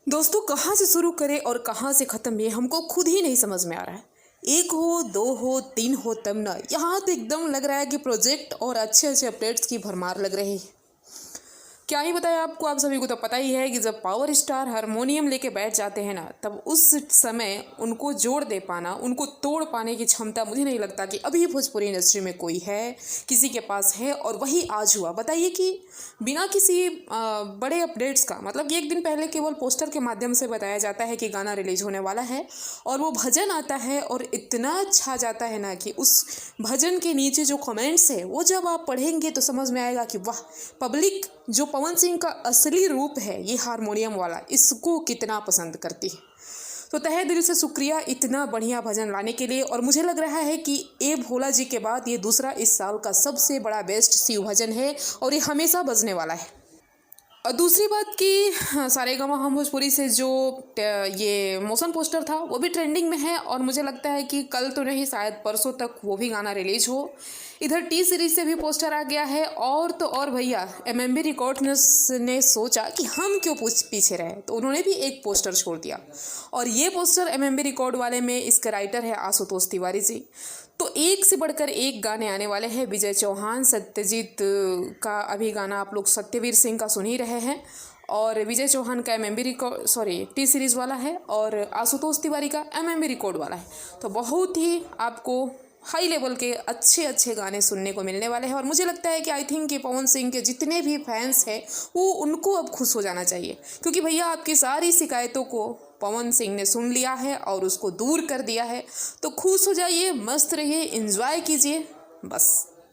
दोस्तों कहाँ से शुरू करें और कहाँ से ख़त्म ये हमको खुद ही नहीं समझ में आ रहा है। एक हो, दो हो, तीन हो तब ना, यहाँ तो एकदम लग रहा है कि प्रोजेक्ट और अच्छे अच्छे अपडेट्स की भरमार लग रही है। क्या ही बताया आपको, आप सभी को तो पता ही है कि जब पावर स्टार हारमोनियम लेके बैठ जाते हैं ना, तब उस समय उनको जोड़ दे पाना, उनको तोड़ पाने की क्षमता मुझे नहीं लगता कि अभी भोजपुरी इंडस्ट्री में कोई है, किसी के पास है। और वही आज हुआ। बताइए कि बिना किसी बड़े अपडेट्स का, मतलब कि एक दिन पहले केवल पोस्टर के माध्यम से बताया जाता है कि गाना रिलीज होने वाला है और वो भजन आता है और इतना छा जाता है ना कि उस भजन के नीचे जो कमेंट्स है वो जब आप पढ़ेंगे तो समझ में आएगा कि वाह, पब्लिक जो पवन सिंह का असली रूप है ये हारमोनियम वाला, इसको कितना पसंद करती है। तो तहे दिल से शुक्रिया इतना बढ़िया भजन लाने के लिए। और मुझे लग रहा है कि ए भोला जी के बाद ये दूसरा इस साल का सबसे बड़ा बेस्ट शिव भजन है और ये हमेशा बजने वाला है। और दूसरी बात कि सारेगामा हम भोजपुरी से जो ये मोशन पोस्टर था वो भी ट्रेंडिंग में है और मुझे लगता है कि कल तो नहीं, शायद परसों तक वो भी गाना रिलीज हो। इधर टी सीरीज से भी पोस्टर आ गया है। और तो और भैया, एमएमबी रिकॉर्ड्स ने सोचा कि हम क्यों पीछे रहे, तो उन्होंने भी एक पोस्टर छोड़ दिया। और ये पोस्टर एमएमबी रिकॉर्ड वाले में इसके राइटर है आशुतोष तिवारी जी। तो एक से बढ़कर एक गाने आने वाले हैं। विजय चौहान, सत्यजीत का अभी गाना आप लोग सत्यवीर सिंह का सुन ही रहे हैं, और विजय चौहान का एमएमबी रिकॉर्ड टी सीरीज़ वाला है, और आशुतोष तिवारी का एमएमबी रिकॉर्ड वाला है। तो बहुत ही आपको हाई लेवल के अच्छे अच्छे गाने सुनने को मिलने वाले हैं। और मुझे लगता है कि आई थिंक कि पवन सिंह के जितने भी फैंस हैं वो उनको अब खुश हो जाना चाहिए, क्योंकि भैया आपकी सारी शिकायतों को पवन सिंह ने सुन लिया है और उसको दूर कर दिया है। तो खुश हो जाइए, मस्त रहिए, एंजॉय कीजिए बस।